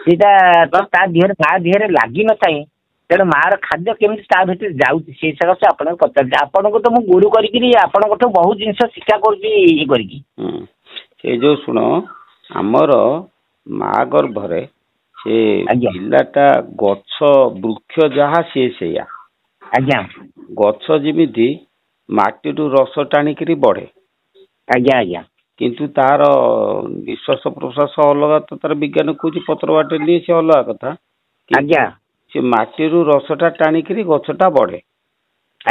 ସେଇଟା ତ ତା ଦେହରେ ଲାଗି ନଥାଏ। ତେଣୁ ମାର ଖାଦ୍ୟ କେମିତି ତା ଭିତରେ ଯାଉଛି ସେଇ ସକାଶେ ଆପଣଙ୍କୁ ପଚାରୁଛି। ଆପଣଙ୍କୁ ତ ମୁଁ ଗୁରୁ କରିକିରି ଆପଣଙ୍କଠୁ ବହୁତ ଜିନିଷ ଶିକ୍ଷା କରୁଛି ଇଏ କରିକି। ସେ ଯୋଉ ଶୁଣ ଆମର ମା ଗର୍ଭରେ ସେ ପିଲାଟା ଗଛ ବୃକ୍ଷ ଯାହା ସିଏ ସେଇଆ। ଆଜ୍ଞା ଗଛ ଯେମିତି ମାଟିରୁ ରସ ଟାଣିକିରି ବଢେ। ଆଜ୍ଞା ଆଜ୍ଞା କିନ୍ତୁ ତାର ନିଶ୍ୱାସ ପ୍ରଶ୍ୱାସ ଅଲଗା ତ ତାର ବିଜ୍ଞାନ କହୁଛି ପତ୍ର ବାଟେ ନିଏ ସେ ଅଲଗା କଥା। ଆଜ୍ଞା ସେ ମାଟିରୁ ରସଟା ଟାଣିକିରି ଗଛଟା ବଢେ।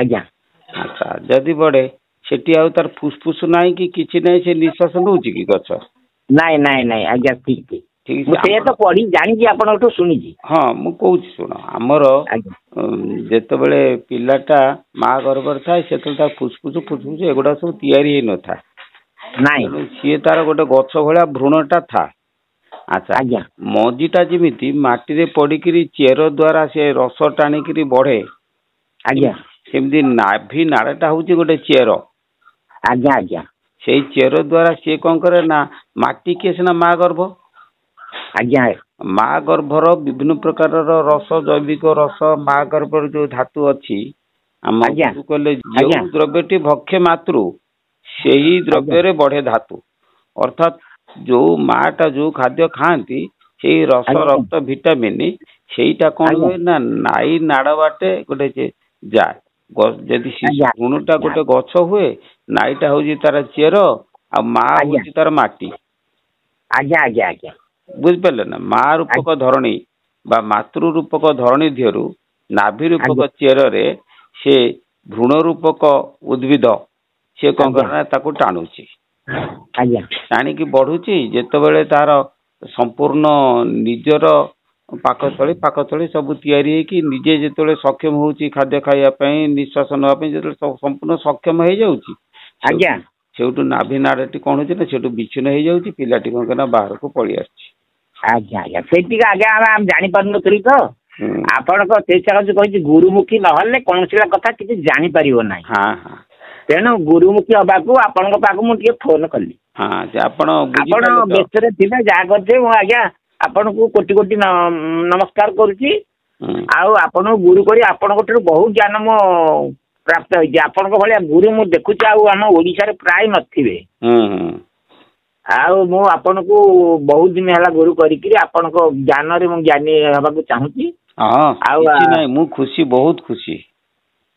ଆଜ୍ଞା ଆଚ୍ଛା ଯଦି ବଢେ ସେଠି ଆଉ ତାର ଫୁସଫୁସ ନାହିଁ କି କିଛି ନାହିଁ ସେ ନିଶ୍ୱାସ ନଉଛି କି ଗଛ? ନାଇଁ ନାଇଁ ନାଇଁ ଆଜ୍ଞା ଠିକ ଠିକ ଠିକ ମୁଁ ସେଇଆ ତ ପଢି ଜାଣିଛି ଆପଣଙ୍କଠୁ ଶୁଣିଛି। ହଁ ମୁଁ କହୁଛି ଶୁଣ ଆମର ଯେତେବେଳେ ପିଲାଟା ମା ଗର୍ଭରେ ଥାଏ ସେତେବେଳେ ତାର ଫୁସଫୁସ ଏଗୁଡା ସବୁ ତିଆରି ହେଇନଥାଏ। ନାଇଁ ସିଏ ତାର ଗୋଟେ ଗଛ ଭଳିଆ ଭ୍ରୂଣଟା ଥାଏ। ଆଚ୍ଛା ଆଜ୍ଞା ମଞ୍ଜିଟା ଯେମିତି ମାଟିରେ ପଡିକିରି ଚେର ଦ୍ଵାରା ସେ ରସ ଟାଣିକିରି ବଢେ। ଆଜ୍ଞା ସେମିତି ନାଭି ନାଳଟା ହଉଛି ଗୋଟେ ଚେର। ଆଜ୍ଞା ଆଜ୍ଞା ସେଇ ଚେର ଦ୍ଵାରା ସିଏ କଣ କରେ ନା ମାଟି କିଏ ସିନା ମା ଗର୍ଭ। ଆଜ୍ଞା ମା ଗର୍ଭର ବିଭିନ୍ନ ପ୍ରକାରର ରସ ଜୈବିକ ରସ ମା ଗର୍ଭର ଯୋଉ ଧାତୁ ଅଛି ଆମ ଗୁରୁ କହିଲେ ଯେଉଁ ଦ୍ରବ୍ୟଟି ଭକ୍ଷେ ମାତୃ ସେହି ଦ୍ରବ୍ୟରେ ବଢେ ଧାତୁ। ଅର୍ଥାତ ଯୋଉ ମା ଟା ଯୋଉ ଖାଦ୍ୟ ଖାଆନ୍ତି ସେଇ ରସ ରକ୍ତ ଭିଟାମିନ ସେଇଟା କଣ ହୁଏ ନା ନାଇ ନାଡ ବାଟେ ଗୋଟେ ଯାଏ। ଯଦି ଭ୍ରୂଣଟା ଗୋଟେ ଗଛ ହୁଏ ନାଇଟା ହଉଛି ତାର ଚେର ଆଉ ମା ହଉଛି ତାର ମାଟି। ଆଜ୍ଞା ଆଜ୍ଞା ଆଜ୍ଞା ବୁଝିପାରିଲେ ନା ମା ରୂପକ ଧରଣୀ ବା ମାତୃ ରୂପକ ଧରଣୀ ଧିଅରୁ ନାଭି ରୂପକ ଚେରରେ ସେ ଭ୍ରୂଣ ରୂପକ ଉଦ୍ଭିଦ ସେ କଣ କରେ ନା ତାକୁ ଟାଣୁଛି। ଟାଣିକି ବଢୁଛି ଯେତେବେଳେ ତାର ସମ୍ପୂର୍ଣ୍ଣ ନିଜର ପାକସ୍ଥଳୀ ସବୁ ତିଆରି ହେଇକି ନିଜେ ଯେତେବେଳେ ସକ୍ଷମ ହଉଛି ଖାଦ୍ୟ ଖାଇବା ପାଇଁ ନିଶ୍ୱାସ ନେବା ପାଇଁ ଯେତେବେଳେ ସମ୍ପୂର୍ଣ୍ଣ ସକ୍ଷମ ହେଇଯାଉଛି ସେଉଠୁ ନାଭି ନାଡଟି କଣ ହଉଛି ନା ସେଠୁ ବିଚ୍ଛିନ୍ନ ହେଇଯାଉଛି ପିଲାଟି କଣ କରେ ନା ବାହାରକୁ ପଳେଇ ଆସୁଛି। ଆଜ୍ଞା ଆଜ୍ଞା ସେଇଠିକି ଆଜ୍ଞା ଆମେ ଜାଣିପାରୁନଥିଲି ତ ଆପଣଙ୍କ ଚେଷ୍ଟା କରୁଛି କହିଛି ଗୁରୁମୁଖୀ ନହେଲେ କୌଣସି କଥା କିଛି ଜାଣିପାରିବ ନାହିଁ। ତେଣୁ ଗୁରୁମୁଖୀ ହବାକୁ ଆପଣଙ୍କ ପାଖକୁ ମୁଁ ଟିକେ ଫୋନ କଲି। ଆପଣ ବ୍ୟସ୍ତରେ ଥିବେ ଯାହା କରିଥିବେ ମୁଁ ଆଜ୍ଞା ଆପଣଙ୍କୁ କୋଟି କୋଟି ନମସ୍କାର କରୁଛି। ଆଉ ଆପଣଙ୍କୁ ଗୁରୁ କରି ଆପଣଙ୍କ ଠାରୁ ବହୁତ ଜ୍ଞାନ ମୁଁ ପ୍ରାପ୍ତ ହେଇଛି। ଆପଣଙ୍କ ଭଳିଆ ଗୁରୁ ମୁଁ ଦେଖୁଛି ଆଉ ଆମ ଓଡିଶାରେ ପ୍ରାୟ ନଥିବେ। ଆଉ ମୁଁ ଆପଣଙ୍କୁ ବହୁତ ଦିନ ହେଲା ଗୁରୁ କରିକି ଆପଣଙ୍କ ଜ୍ଞାନରେ ମୁଁ ଜ୍ଞାନୀ ହେବାକୁ ଚାହୁଁଛି। ଆଉ ମୁଁ ଖୁସି ବହୁତ ଖୁସି।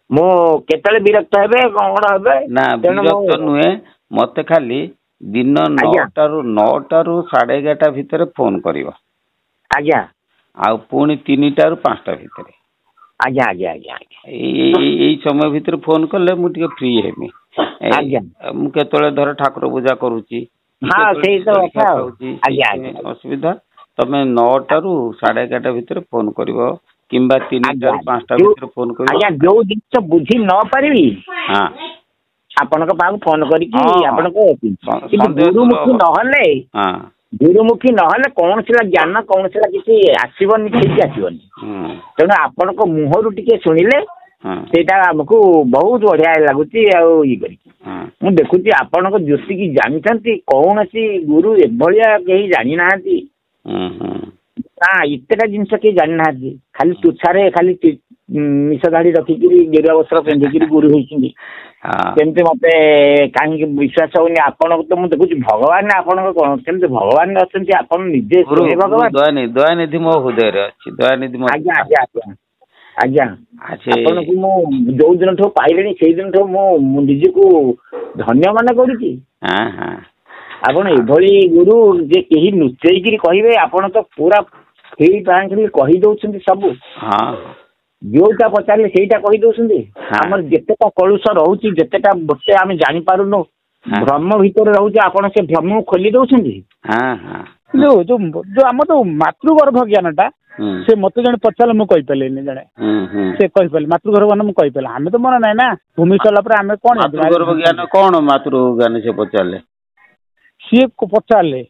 ମୁଁ କେତେବେଳେ ବିରକ୍ତ ହେବେ କଣ ହେବେ ନା ବିରକ୍ତ ନୁହେଁ ମତେ ଖାଲି ଦିନ 9ଟାରୁ 11:30 ଭିତରେ ଫୋନ କରିବ। ଆଜ୍ଞା ଆଉ ପୁଣି 3ଟାରୁ 5ଟା ଭିତରେ। ଆଜ୍ଞା ଆଜ୍ଞା ଆଜ୍ଞା ଏଇ ସମୟ ଭିତରେ ଫୋନ କଲେ ମୁଁ ଟିକେ ଫ୍ରି ହେବି। ମୁଁ କେତେବେଳେ ଧର ଠାକୁର ପୂଜା କରୁଛି ଅସୁବିଧା ତମେ 9ଟାରୁ 11:30 ଭିତରେ ଫୋନ କରିବ କିମ୍ବା 3ଟାରୁ 5ଟା ଭିତରେ ଫୋନ କରିବ। ଆଜ୍ଞା ଯୋଉ ଜିନିଷ ବୁଝି ନ ପାରିବି ଆପଣଙ୍କ ପାଖକୁ ଫୋନ କରିକି ଗୁରୁମୁଖୀ ନହେଲେ କୌଣସି ଜ୍ଞାନ କୌଣସି କିଛି ଆସିବନି ଠିକ ଆସିବନି। ତେଣୁ ଆପଣଙ୍କ ମୁହଁରୁ ଟିକେ ଶୁଣିଲେ ସେଇଟା ଆମକୁ ବହୁତ ବଢିଆ ଲାଗୁଛି। ଆଉ ଇଏ କରିକି ମୁଁ ଦେଖୁଛି ଆପଣଙ୍କ ଯେତିକି ଜାଣିଛନ୍ତି କୌଣସି ଗୁରୁ ଏଭଳିଆ କେହି ଜାଣିନାହାନ୍ତି। ନା ଏତେଟା ଜିନିଷ କେହି ଜାଣିନାହାନ୍ତି। ଖାଲି ତୁଚ୍ଛାରେ ଖାଲି ମିଶ ଦାଢି ରଖିକିରି ଗେରୁଆ ବସ୍ତ୍ର ପିନ୍ଧିକିରି ଗୁରୁ ହେଇଛନ୍ତି। ସେମିତି ମତେ କାହିଁକି ବିଶ୍ୱାସ ହଉନି। ଆପଣଙ୍କୁ ତ ମୁଁ ଦେଖୁଛି ଭଗବାନ ଆପଣଙ୍କ କଣ କେମିତି ଭଗବାନ ଅଛନ୍ତି ଆପଣ ନିଜେ ଭଗବାନ। ଦୟାନିଧି ମୋ ହୃଦୟରେ ଅଛି। ଦୟାନିଧି ଆଜ୍ଞା ଆଜ୍ଞା ଆଜ୍ଞା ଆଜ୍ଞା ଆପଣଙ୍କୁ ମୁଁ ଯୋଉ ଦିନଠୁ ପାଇଲିଣି ସେଇ ଦିନଠୁ ମୁଁ ନିଜକୁ ଧନ୍ୟ ମନେ କରୁଛି। ଆପଣ ଏଭଳି ଗୁରୁ ଯେ କେହି ଲୁଚେଇକିରି କହିବେ ଆପଣ ତ ପୁରା ଫ୍ରି ଫ୍ରାଙ୍କଲି କହି ଦଉଛନ୍ତି ସବୁ। ଯୋଉଟା ପଚାରିଲେ ସେଇଟା କହି ଦଉଛନ୍ତି। ଆମର ଯେତେଟା କଳୁଷ ରହୁଛି ଯେତେଟା ଗୋଟେ ଆମେ ଜାଣିପାରୁନୁ ଭ୍ରମ ଭିତରେ ରହୁଛି ଆପଣ ସେ ଭ୍ରମକୁ ଖୋଲି ଦଉଛନ୍ତି। ଯୋଉ ଆମର ଯୋଉ ମାତୃଗର୍ଭ ଜ୍ଞାନଟା ସେ ମତେ ଜଣେ ପଚାରିଲେ ମୁଁ କହିପାରିଲିନି। ଜଣେ ସେ କହିପାରିଲେ ମାତୃଗର୍ଭ ଜ୍ଞାନ ମୁଁ କହିପାରିଲି ଆମେ ତ ମନେ ନାହିଁ ନା ଭୂମି ସରିଲା ପରେ ଆମେ କଣ ମାତୃଗର୍ଭ ଜ୍ଞାନ କଣ ମାତୃ ଜ୍ଞାନ ସେ ପଚାରିଲେ ସିଏ ପଚାରିଲେ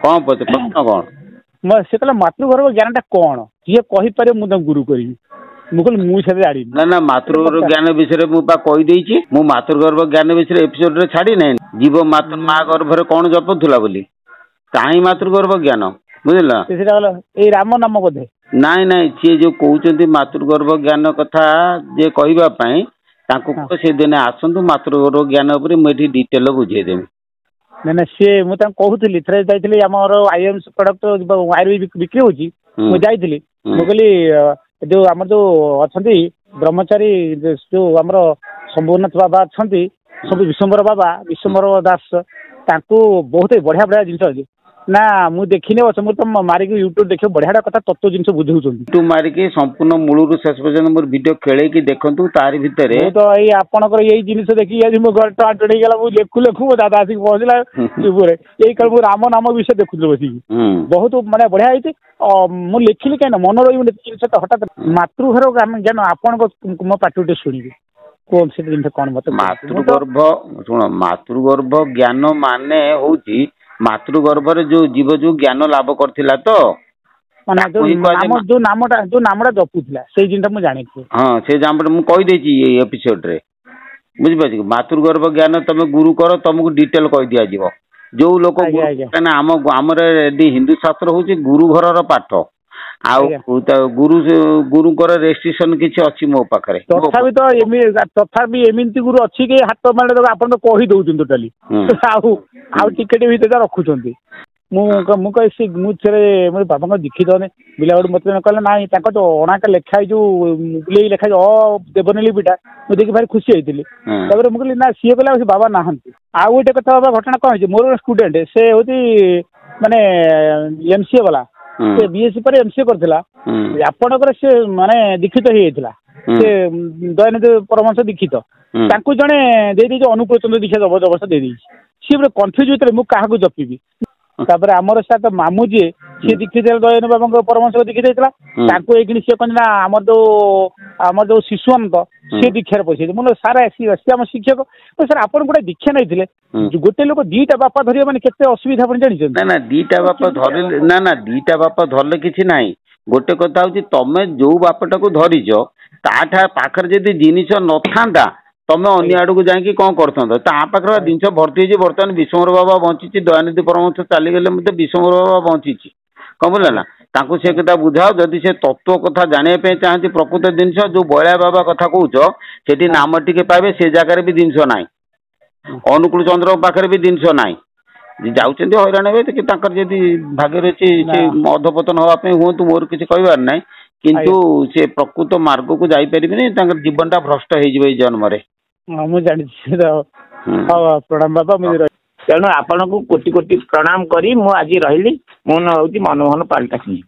କଣ ପ୍ରଶ୍ନ କଣ ସେ କହିଲେ ମାତୃଗର୍ଭ ଜ୍ଞାନଟା କଣ ଯିଏ କହିପାରିବ ମୁଁ ତାଙ୍କୁ ଗୁରୁ କରିବି। ମୁଁ କହିଲି ମୁଁ ସେଟା ଜାଣିନି। ନା ମାତୃଗର୍ଭ ଜ୍ଞାନ ବିଷୟରେ ମୁଁ ବା କହିଦେଇଛି। ମୁଁ ମାତୃଗର୍ଭ ଜ୍ଞାନ ବିଷୟରେ ଏପିସୋଡ ରେ ଛାଡି ନାହିଁ। ଜୀବ ମା ଗର୍ଭରେ କଣ ଜପୁଥିଲା ବୋଲି କାହିଁ ମାତୃଗର୍ଭ ଜ୍ଞାନ ବୁଝିଲ ଏଇ ରାମ ନାମ ବୋଧେ ନାଇଁ ନାଇଁ ସିଏ ଯୋଉ କହୁଛନ୍ତି ମାତୃଗର୍ଭ ଜ୍ଞାନ କଥା ଯେ କହିବା ପାଇଁ ତାଙ୍କୁ ସେ ଦିନେ ଆସନ୍ତୁ ମାତୃଗର୍ଭ ଜ୍ଞାନ ଉପରେ ମୁଁ ଏଠି ଡିଟେଲ ବୁଝେଇଦେବି। ନାଇଁ ନାଇଁ ସିଏ ମୁଁ ତାଙ୍କୁ କହୁଥିଲି ଥରେ ଯାଇଥିଲି ଆମର ଆଇଏମ୍ସ ପ୍ରଡକ୍ଟ ଆୟୁର୍ବେଦିକ ବିକ୍ରି ହଉଛି ମୁଁ ଯାଇଥିଲି ମୁଁ କହିଲି ଯୋଉ ଆମର ଯୋଉ ଅଛନ୍ତି ବ୍ରହ୍ମଚାରୀ ଯୋଉ ଆମର ଶମ୍ଭୁନାଥ ବାବା ଅଛନ୍ତି ସବୁ ବିଶ୍ୱମ୍ବର ଦାସ ତାଙ୍କୁ ବହୁତ ବଢିଆ ବଢିଆ ଜିନିଷ ଅଛି ନା ମୁଁ ଦେଖିନି ମୁଁ ତ ମାରିକି ୟୁଟ୍ୟୁବ ଦେଖିବ ବଢିଆ କଥା ତତ୍ତ୍ୱ ଜିନିଷ ବୁଝଉଛନ୍ତି ୟୁଟ୍ୟୁବ ମାରିକି ସମ୍ପୂର୍ଣ୍ଣ ମୂଳରୁ ଶେଷ ପର୍ଯ୍ୟନ୍ତ ମୋର ଭିଡିଓ ଖେଳେଇକି ଦେଖନ୍ତୁ ତାରି ଭିତରେ ମୁଁ ତ ଏଇ ଆପଣଙ୍କର ଏଇ ଜିନିଷ ଦେଖିକି ଆଜି ମୋ ଘର ଟାଟ ହେଇଗଲା ମୁଁ ଲେଖୁ ମୋ ଦାଦା ଆସିକି ପହଞ୍ଚିଲା ୟୁଟ୍ୟୁବରେ ଏଇ କାଳ ମୁଁ ରାମ ନାମ ବିଷୟ ଦେଖୁଥିଲି ବସିକି ବହୁତ ମାନେ ବଢିଆ ହେଇଛି ମୁଁ ଲେଖିଲି କାହିଁକି ମନେ ରହିବନି ଜିନିଷ ତ ହଠାତ୍ ମାତୃଘର ଜ୍ଞାନ ଆପଣଙ୍କ ମୋ ପାଟିରୁ ଟିକେ ଶୁଣିବି କୁହ ସେ ଜିନିଷ କଣ ମତେ ମାତୃଗର୍ଭ ଶୁଣ ମାତୃଗର୍ଭ ଜ୍ଞାନ ମାନେ ହଉଛି ମାତୃଗର୍ଭରେ ଯୋଉ ଜୀବ ଯୋଉ ଜ୍ଞାନ ଲାଭ କରିଥିଲା ତ ମାନେ ଯୋଉ ନାମଟା ଜପୁଥିଲା ସେଇ ଜିନିଷ ମୁଁ ଜାଣିଛି ହଁ ସେ ଜାଣଟା ମୁଁ କହିଦେଇଛି ଏଇ ଏପିସୋଡରେ ବୁଝିପାରୁଛି ମାତୃଗର୍ଭ ଜ୍ଞାନ ତମେ ଗୁରୁ କର ତମକୁ ଡିଟେଲ କହିଦିଆଯିବ ଯୋଉ ଲୋକ କାହିଁକିନା ଆମର ଏଠି ହିନ୍ଦୁ ଶାସ୍ତ୍ର ହଉଛି ଗୁରୁ ଘରର ପାଠ ଆଉ ଗୁରୁଙ୍କର ରେଷ୍ଟ୍ରିକ୍ସନ କିଛି ଅଛି ମୋ ପାଖରେ ତଥାପି ଏମିତି ଗୁରୁ ଅଛି କି ହାତ ମାନେ ଆପଣ ତ କହି ଦଉଛନ୍ତି ଟୋଟାଲି ଆଉ ଟିକେ ଭିତରେ ରଖୁଛନ୍ତି ମୁଁ କହି ମୁଁ ଥରେ ମୋ ବାବାଙ୍କ ଦୀକ୍ଷିତ ବିଲା ଗୋଟେ ମତେ କହିଲେ ନାଇଁ ତାଙ୍କ ତ ଅଣାକା ଲେଖା ଏଇ ଯୋଉ ବୁଲେଇ ଲେଖା ଦେବନୀ ଲିପିଟା ମୁଁ ଦେଖି ଭାରି ଖୁସି ହେଇଥିଲି ତାପରେ ମୁଁ କହିଲି ନା ସିଏ କହିଲା ସେ ବାବା ନାହାନ୍ତି ଆଉ ଗୋଟେ କଥା ବାବା ଘଟଣା କଣ ହେଇଛି ମୋର ଗୋଟେ ଷ୍ଟୁଡେଣ୍ଟ ସେ ହଉଛି ମାନେ MCA ବାଲା ସେ BSc ପରେ MCA କରିଥିଲା ଆପଣଙ୍କର ସେ ମାନେ ଦୀକ୍ଷିତ ହେଇଯାଇଥିଲା ସେ ଦୟାନିଧି ପରମହଂସ ଦୀକ୍ଷିତ ତାଙ୍କୁ ଜଣେ ଦେଇଦେଇଛି ଅନୁକୂଳ ଚନ୍ଦ୍ର ଦୀକ୍ଷା ଜବରଦସ୍ତ ଦେଇଦେଇଛି ସିଏ ଗୋଟେ କନଫ୍ୟୁଜ ଭିତରେ ମୁଁ କାହାକୁ ଜପିବି ତାପରେ ଆମର ସାର୍ ମାମୁଁ ଯିଏ ସିଏ ଦୀକ୍ଷିତ ଦୟାନିଧି ବାବାଙ୍କ ପରମହଂସ ଦୀକ୍ଷିତ ହେଇଥିଲା ତାଙ୍କୁ ଏଇଖିଣି ସିଏ କହନ୍ତି ନା ଆମର ଯୋଉ ଶିଶୁଅନ୍ତ ସିଏ ଦୀକ୍ଷାରେ ପଶିଯାଇଛି ମୁଁ ସାର୍ ସିଏ ଆମ ଶିକ୍ଷକ ସାର୍ ଆପଣ ଗୋଟେ ଦୀକ୍ଷା ନେଇଥିଲେ ଗୋଟେ ଲୋକ ଦିଟା ବାପା ଧରିବା ମାନେ କେତେ ଅସୁବିଧା ଆପଣ ଜାଣିଛନ୍ତି ନା ଦିଟା ବାପା ଧରିଲେ ନା ଦିଟା ବାପା ଧରିଲେ କିଛି ନାହିଁ ଗୋଟେ କଥା ହଉଛି ତମେ ଯୋଉ ବାପଟାକୁ ଧରିଛ ତା ପାଖରେ ଯଦି ଜିନିଷ ନଥାନ୍ତା ତମେ ଅନ୍ୟ ଆଡକୁ ଯାଇକି କଣ କରିଥାନ୍ତ ତା ପାଖରେ ଜିନିଷ ଭର୍ତ୍ତି ହେଇଛି ବର୍ତ୍ତମାନ ବିଶ୍ୱମ୍ବର ବାବା ବଞ୍ଚିଛି ଦୟାନିଧି ପରମହଂସ ଚାଲିଗଲେ ମଧ୍ୟ ବିଶ୍ୱମ୍ବର ବାବା ବଞ୍ଚିଛି କଣ ବୁଝିଲା ନା ତାଙ୍କୁ ସେ କଥା ବୁଝାଅ ଯଦି ସେ ତତ୍ତ୍ୱ କଥା ଜାଣିବା ପାଇଁ ଚାହାନ୍ତି ପ୍ରକୃତ ଜିନିଷ ଯୋଉ ବଳିଆ ବାବା କଥା କହୁଛ ସେଠି ନାମ ଟିକେ ପାଇବେ ସେ ଜାଗାରେ ବି ଜିନିଷ ନାହିଁ ଅନୁକୂଳ ଚନ୍ଦ୍ରଙ୍କ ପାଖରେ ବି ଜିନିଷ ନାହିଁ ଯାଉଛନ୍ତି ହଇରାଣ ହେବେ ତାଙ୍କର ଯଦି ଭାଗ୍ୟରେ ଅଛି ସେ ଅଧପତନ ହବା ପାଇଁ ହୁଅନ୍ତୁ ମୋର କିଛି କହିବାର ନାହିଁ କିନ୍ତୁ ସେ ପ୍ରକୃତ ମାର୍ଗକୁ ଯାଇପାରିବେନି ତାଙ୍କର ଜୀବନଟା ଭ୍ରଷ୍ଟ ହେଇଯିବ ଏଇ ଜନ୍ମରେ ମୁଁ ଜାଣିଛି ପ୍ରଣାମ ବାବା ତେଣୁ ଆପଣଙ୍କୁ କୋଟି କୋଟି ପ୍ରଣାମ କରି ମୁଁ ଆଜି ରହିଲି ମୋ ନାଁ ହଉଛି ମନମୋହନ ପାଲଟା ସିଂହ।